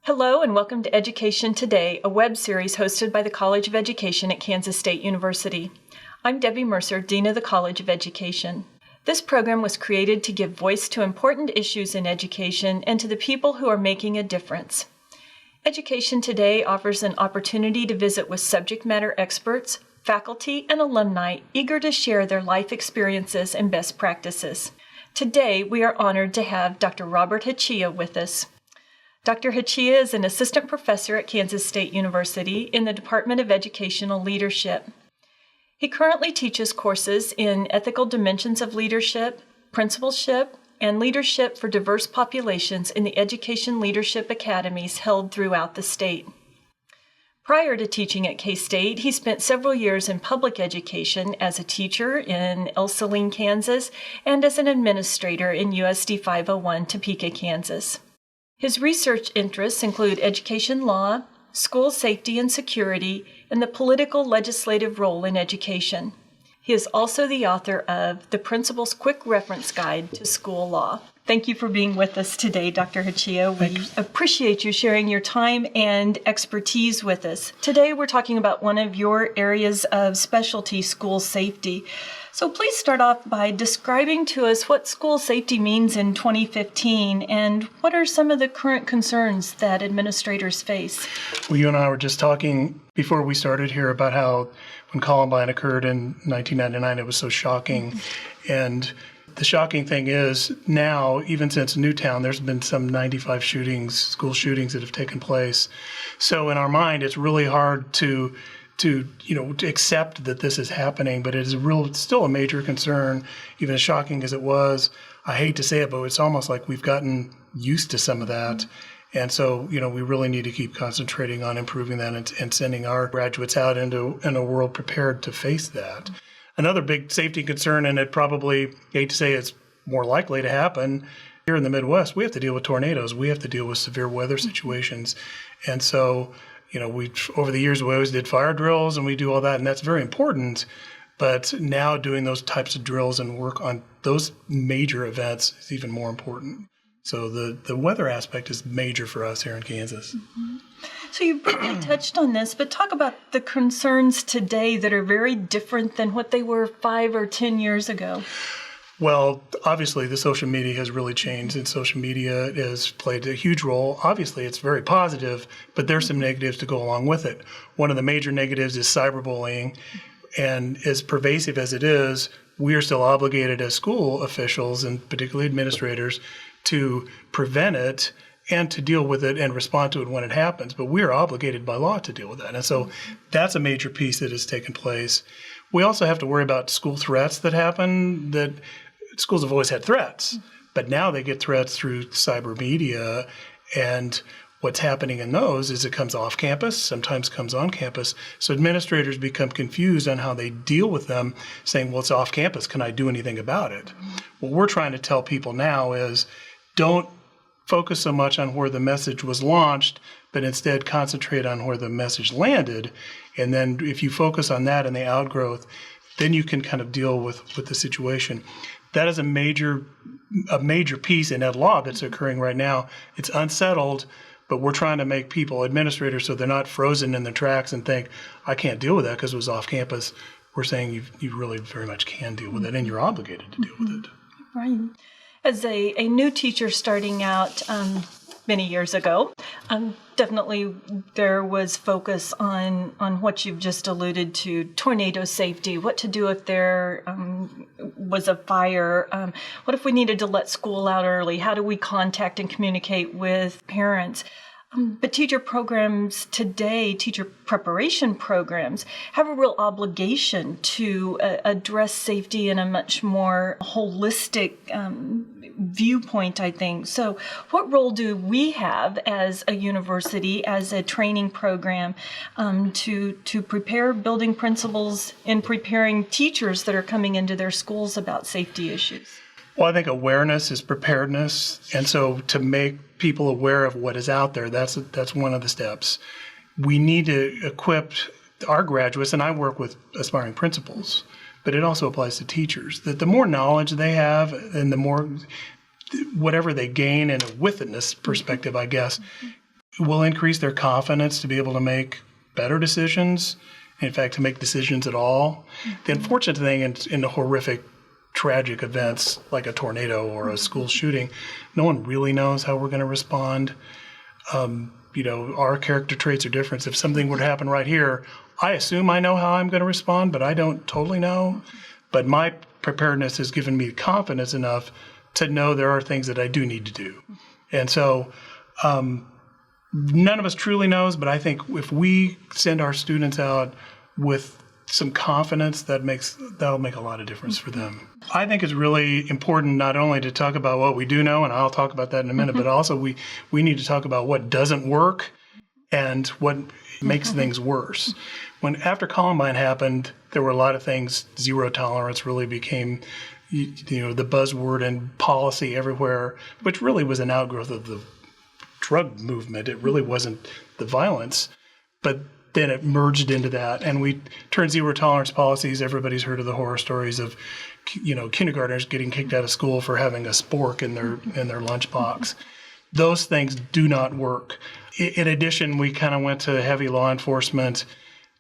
Hello and welcome to EduCATion Today, a web series hosted by the College of Education at Kansas State University. I'm Debbie Mercer, Dean of the College of Education. This program was created to give voice to important issues in education and to the people who are making a difference. EduCATion Today offers an opportunity to visit with subject matter experts, faculty, and alumni eager to share their life experiences and best practices. Today, we are honored to have Dr. Robert Hachiya with us. Dr. Hachiya is an assistant professor at Kansas State University in the Department of Educational Leadership. He currently teaches courses in ethical dimensions of leadership, principalship, and leadership for diverse populations in the Education Leadership Academies held throughout the state. Prior to teaching at K-State, he spent several years in public education as a teacher in El Saline, Kansas, and as an administrator in USD 501, Topeka, Kansas. His research interests include education law, school safety and security, and the political legislative role in education. He is also the author of The Principal's Quick Reference Guide to School Law. Thank you for being with us today, Dr. Hachiya. We appreciate you sharing your time and expertise with us. Today we're talking about one of your areas of specialty, school safety. So please start off by describing to us what school safety means in 2015 and what are some of the current concerns that administrators face. Well, you and I were just talking before we started here about how when Columbine occurred in 1999, it was so shocking. And the shocking thing is now, even since Newtown, there's been some 95 shootings, school shootings that have taken place. So in our mind, it's really hard to accept that this is happening, but it is still a major concern, even as shocking as it was. I hate to say it, but it's almost like we've gotten used to some of that. And so, we really need to keep concentrating on improving that and sending our graduates out into a world prepared to face that. Another big safety concern, and it probably, I hate to say it's more likely to happen, here in the Midwest, we have to deal with tornadoes. We have to deal with severe weather situations. And so, over the years, we always did fire drills and we do all that, and that's very important. But now doing those types of drills and work on those major events is even more important. So the weather aspect is major for us here in Kansas. Mm-hmm. So you briefly touched on this, but talk about the concerns today that are very different than what they were 5 or 10 years ago. Well, obviously, the social media has really changed, and social media has played a huge role. Obviously, it's very positive, but there's some negatives to go along with it. One of the major negatives is cyberbullying, and as pervasive as it is, we are still obligated as school officials, and particularly administrators, to prevent it and to deal with it and respond to it when it happens. But we are obligated by law to deal with that. And so that's a major piece that has taken place. We also have to worry about school threats that happen, that schools have always had threats, but now they get threats through cyber media. And what's happening in those is it comes off campus, sometimes comes on campus. So administrators become confused on how they deal with them, saying, well, it's off campus. Can I do anything about it? What we're trying to tell people now is don't focus so much on where the message was launched, but instead concentrate on where the message landed. And then if you focus on that and the outgrowth, then you can kind of deal with the situation. That is a major piece in ed law that's occurring right now. It's unsettled, but we're trying to make people administrators so they're not frozen in their tracks and think, I can't deal with that because it was off campus. We're saying you really very much can deal with it, and you're obligated to deal with it. Right. As a new teacher starting out many years ago, definitely there was focus on what you've just alluded to, tornado safety, what to do if there was a fire, what if we needed to let school out early, how do we contact and communicate with parents. But teacher programs today, teacher preparation programs, have a real obligation to address safety in a much more holistic viewpoint, I think. So what role do we have as a university, as a training program, to prepare building principals in preparing teachers that are coming into their schools about safety issues? Well, I think awareness is preparedness. And so to make people aware of what is out there, that's one of the steps. We need to equip our graduates, and I work with aspiring principals, but it also applies to teachers, that the more knowledge they have and the more whatever they gain in a withedness perspective, I guess, will increase their confidence to be able to make better decisions, in fact, to make decisions at all. The unfortunate thing in the horrific, tragic events like a tornado or a school shooting, no one really knows how we're going to respond. Our character traits are different. If something were to happen right here, I assume I know how I'm going to respond, but I don't totally know. But my preparedness has given me confidence enough to know there are things that I do need to do. And so none of us truly knows, but I think if we send our students out with some confidence, that'll make a lot of difference for them. I think it's really important not only to talk about what we do know, and I'll talk about that in a minute, but also we need to talk about what doesn't work and what makes things worse. After Columbine happened, there were a lot of things. Zero tolerance really became the buzzword and policy everywhere, which really was an outgrowth of the drug movement. It really wasn't the violence, but then it merged into that, and we turned zero tolerance policies. Everybody's heard of the horror stories of, kindergartners getting kicked out of school for having a spork in their lunchbox. Those things do not work. In addition, we kind of went to heavy law enforcement.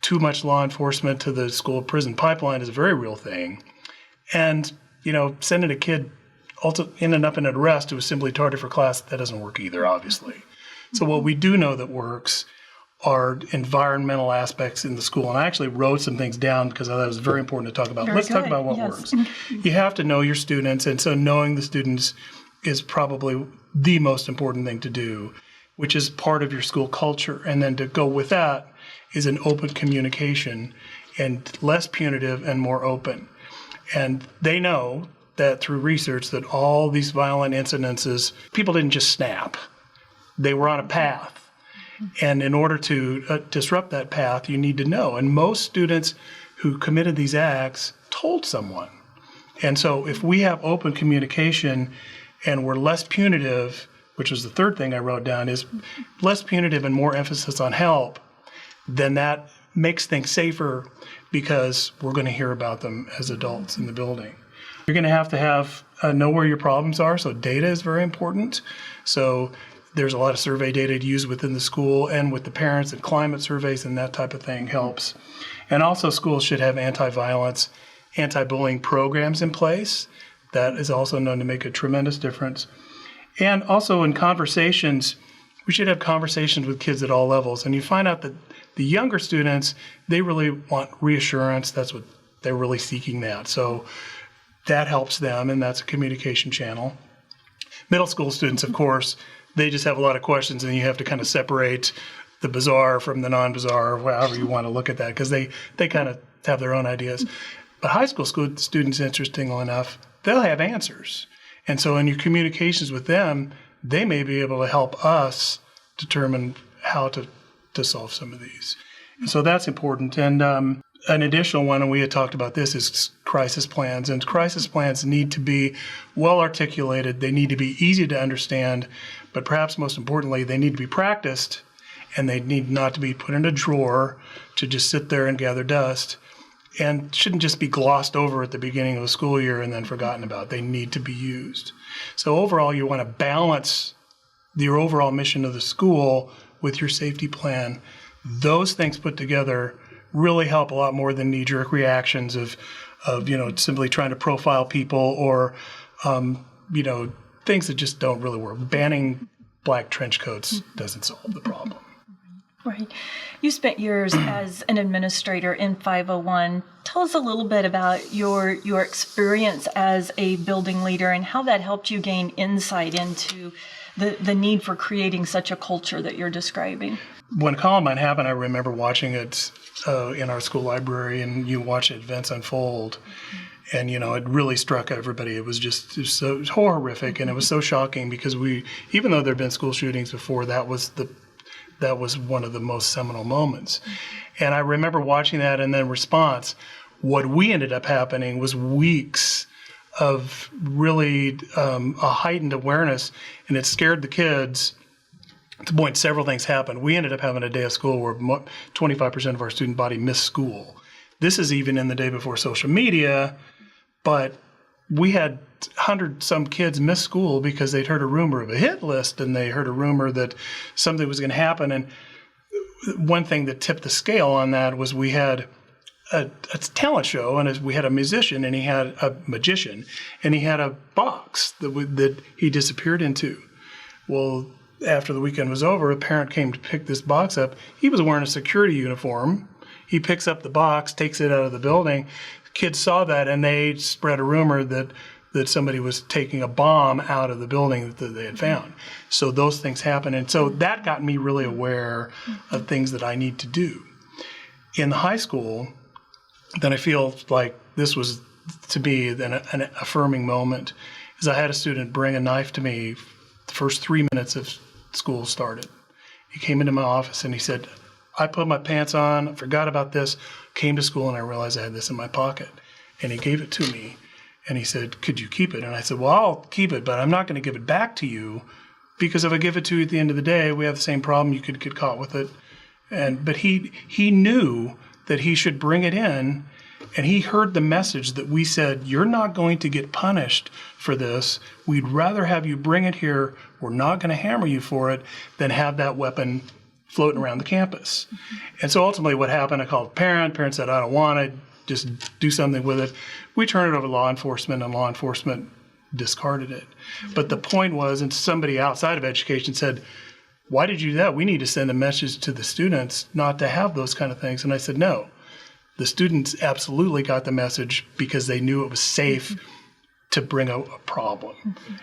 Too much law enforcement to the school prison pipeline is a very real thing, and sending a kid ended up in an arrest who was simply targeted for class, that doesn't work either, obviously. So what we do know that works are environmental aspects in the school. And I actually wrote some things down because I thought it was very important to talk about. Let's talk about what works. You have to know your students, and so knowing the students is probably the most important thing to do, which is part of your school culture. And then to go with that is an open communication, and less punitive and more open. And they know that through research that all these violent incidences, people didn't just snap. They were on a path. And in order to disrupt that path, you need to know. And most students who committed these acts told someone. And so if we have open communication and we're less punitive, which was the third thing I wrote down, is less punitive and more emphasis on help, then that makes things safer because we're going to hear about them as adults in the building. You're going to have know where your problems are. So data is very important. So there's a lot of survey data to use within the school and with the parents, and climate surveys and that type of thing helps. And also schools should have anti-violence, anti-bullying programs in place. That is also known to make a tremendous difference. And also in conversations, we should have conversations with kids at all levels. And you find out that the younger students, they really want reassurance. That's what they're really seeking that. So that helps them, and that's a communication channel. Middle school students, of course, they just have a lot of questions, and you have to kind of separate the bizarre from the non-bizarre, or however you want to look at that, because they kind of have their own ideas. But high school students, interestingly enough, they'll have answers. And so in your communications with them, they may be able to help us determine how to solve some of these. And so that's important. And an additional one, and we had talked about this, is crisis plans. And crisis plans need to be well articulated. They need to be easy to understand. But perhaps most importantly, they need to be practiced, and they need not to be put in a drawer to just sit there and gather dust, and shouldn't just be glossed over at the beginning of a school year and then forgotten about. They need to be used. So overall, you want to balance your overall mission of the school with your safety plan. Those things put together really help a lot more than knee-jerk reactions of simply trying to profile people or things that just don't really work. Banning black trench coats doesn't solve the problem. Right. You spent years as an administrator in 501. Tell us a little bit about your experience as a building leader and how that helped you gain insight into the need for creating such a culture that you're describing. When Columbine happened, I remember watching it in our school library, and you watch events unfold. And, it really struck everybody. It was so horrific, and it was so shocking because even though there had been school shootings before, that was one of the most seminal moments. And I remember watching that, and then response. What we ended up happening was weeks of really a heightened awareness, and it scared the kids to the point several things happened. We ended up having a day of school where 25% of our student body missed school. This is even in the day before social media, but we had 100-some kids miss school because they'd heard a rumor of a hit list, and they heard a rumor that something was going to happen. And one thing that tipped the scale on that was we had a talent show, and we had a musician, and he had a magician, and he had a box that he disappeared into. Well, after the weekend was over, a parent came to pick this box up. He was wearing a security uniform. He picks up the box, takes it out of the building. Kids saw that, and they spread a rumor that somebody was taking a bomb out of the building that they had found. So those things happen. And so that got me really aware of things that I need to do. In the high school, then I feel like this was, to me, an affirming moment, is I had a student bring a knife to me the first 3 minutes of school started. He came into my office and he said, I put my pants on, forgot about this, came to school, and I realized I had this in my pocket. And he gave it to me. And he said, could you keep it? And I said, well, I'll keep it, but I'm not going to give it back to you, because if I give it to you at the end of the day, we have the same problem. You could get caught with it. But he knew that he should bring it in, and he heard the message that we said, you're not going to get punished for this. We'd rather have you bring it here. We're not going to hammer you for it than have that weapon floating around the campus. And so ultimately what happened, I called a parent. Parent said, I don't want it. Just do something with it. We turned it over to law enforcement, and law enforcement discarded it. But the point was, and somebody outside of education said, why did you do that? We need to send a message to the students not to have those kind of things. And I said, no. The students absolutely got the message because they knew it was safe to bring a problem.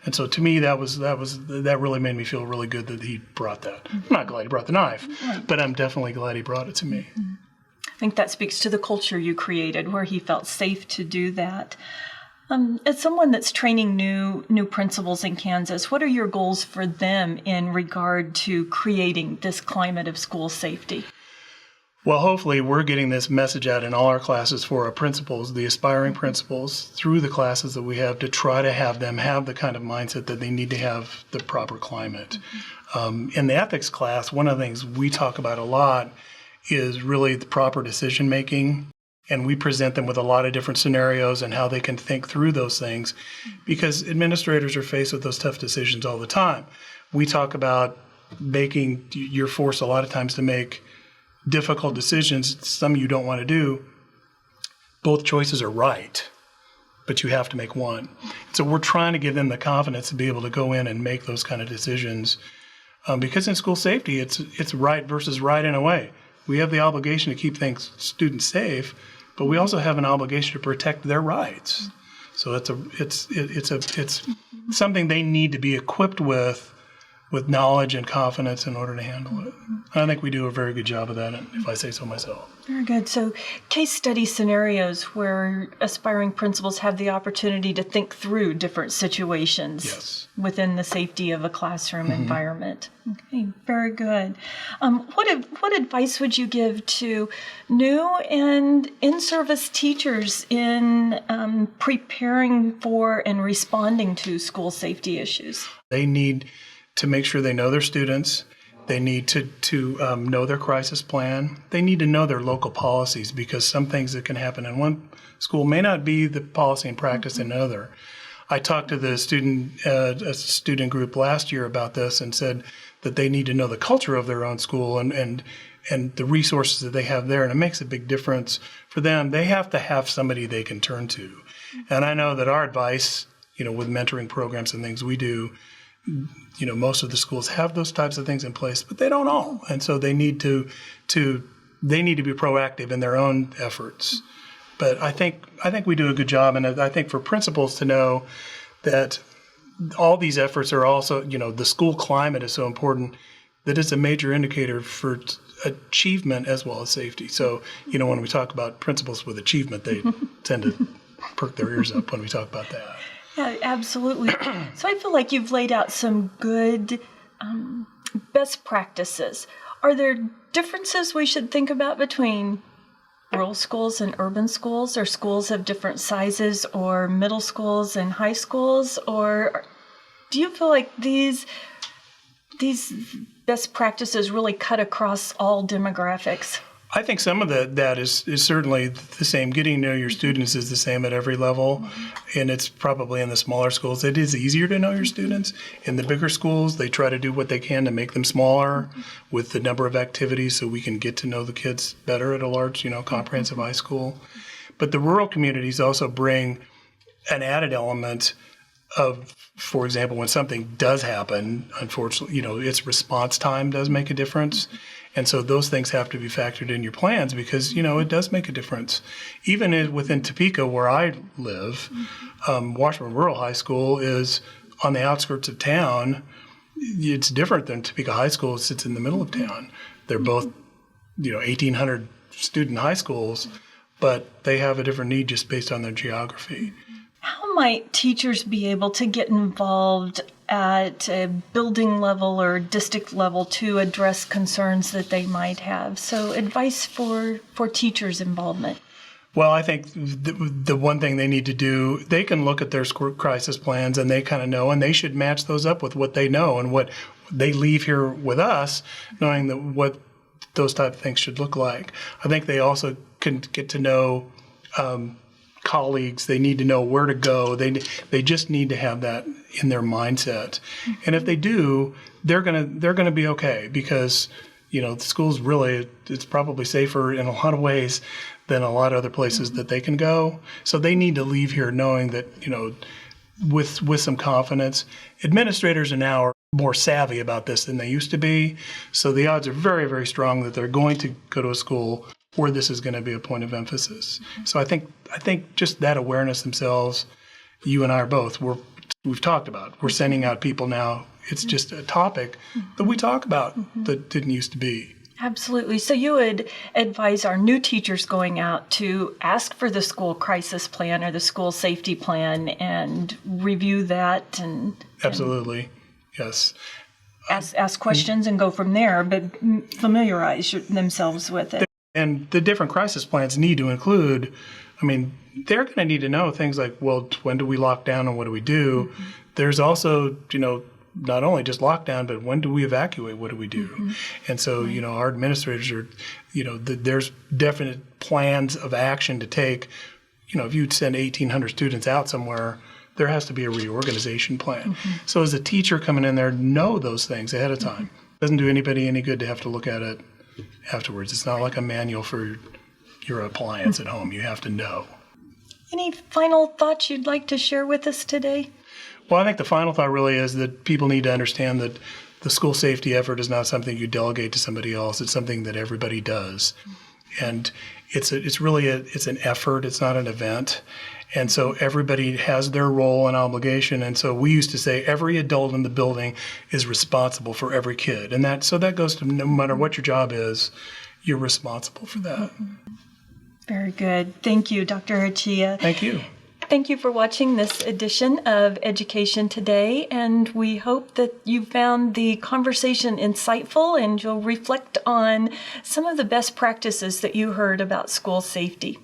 And so to me, that really made me feel really good that he brought that. I'm not glad he brought the knife, but I'm definitely glad he brought it to me. I think that speaks to the culture you created, where he felt safe to do that. As someone that's training new principals in Kansas, what are your goals for them in regard to creating this climate of school safety? Well, hopefully we're getting this message out in all our classes for our principals, the aspiring principals, through the classes that we have, to try to have them have the kind of mindset that they need to have the proper climate. In the ethics class, one of the things we talk about a lot is really the proper decision making. And we present them with a lot of different scenarios and how they can think through those things, because administrators are faced with those tough decisions all the time. We talk about you're forced a lot of times to make difficult decisions, some you don't want to do. Both choices are right, but you have to make one. So we're trying to give them the confidence to be able to go in and make those kind of decisions, because in school safety, it's right versus right in a way. We have the obligation to keep students safe, but we also have an obligation to protect their rights. So it's something they need to be equipped with knowledge and confidence in order to handle it. I think we do a very good job of that, if I say so myself. Very good. So case study scenarios where aspiring principals have the opportunity to think through different situations within the safety of a classroom environment. Okay, very good. What advice would you give to new and in-service teachers in preparing for and responding to school safety issues? They need to make sure they know their students. They need to know their crisis plan. They need to know their local policies, because some things that can happen in one school may not be the policy and practice in another. I talked to the student group last year about this and said that they need to know the culture of their own school and the resources that they have there, and it makes a big difference for them. They have to have somebody they can turn to. And I know that our advice, with mentoring programs and things we do, most of the schools have those types of things in place, but they don't all. And so they need to be proactive in their own efforts. But I think we do a good job, and I think for principals to know that all these efforts are also, the school climate is so important that it's a major indicator for achievement as well as safety. So, when we talk about principals with achievement, they tend to perk their ears up when we talk about that. Yeah, absolutely. So I feel like you've laid out some good best practices. Are there differences we should think about between rural schools and urban schools, or schools of different sizes, or middle schools and high schools? Or do you feel like these best practices really cut across all demographics? I think some of that is certainly the same. Getting to know your students is the same at every level, and it's probably in the smaller schools. It is easier to know your students. In the bigger schools, they try to do what they can to make them smaller with the number of activities so we can get to know the kids better at a large, comprehensive high school. But the rural communities also bring an added element of, for example, when something does happen, unfortunately, its response time does make a difference. And so those things have to be factored in your plans because, it does make a difference. Even within Topeka, where I live, Washburn Rural High School is on the outskirts of town. It's different than Topeka High School. It sits in the middle of town. They're both, 1,800 student high schools, but they have a different need just based on their geography. How might teachers be able to get involved at a building level or district level to address concerns that they might have? So advice for teachers' involvement. Well, I think the one thing they need to do, they can look at their school crisis plans and they kind of know, and they should match those up with what they know and what they leave here with us, knowing that what those type of things should look like. I think they also can get to know colleagues. They need to know where to go. They just need to have that in their mindset. And if they do, they're gonna be okay because the school's really, it's probably safer in a lot of ways than a lot of other places that they can go. So they need to leave here knowing that with some confidence. Administrators are now more savvy about this than they used to be. So the odds are very, very strong that they're going to go to a school where this is going to be a point of emphasis. So I think just that awareness themselves, you and I are both, we've talked about. We're sending out people now. It's just a topic that we talk about that didn't used to be. Absolutely. So you would advise our new teachers going out to ask for the school crisis plan or the school safety plan and review that and absolutely, yes. Ask questions and go from there, but familiarize themselves with it. And the different crisis plans need to include, they're going to need to know things like, well, when do we lock down and what do we do? There's also, not only just lockdown, but when do we evacuate? What do we do? And so, our administrators are, there's definite plans of action to take. If you send 1,800 students out somewhere, there has to be a reorganization plan. So as a teacher coming in there, know those things ahead of time. It doesn't do anybody any good to have to look at it afterwards. It's not like a manual for your appliance at home. You have to know. Any final thoughts you'd like to share with us today? Well, I think the final thought really is that people need to understand that the school safety effort is not something you delegate to somebody else. It's something that everybody does. And it's an effort. It's not an event. And so everybody has their role and obligation. And so we used to say every adult in the building is responsible for every kid. And that goes to no matter what your job is, you're responsible for that. Very good. Thank you, Dr. Hachiya. Thank you. Thank you for watching this edition of Education Today, and we hope that you found the conversation insightful and you'll reflect on some of the best practices that you heard about school safety.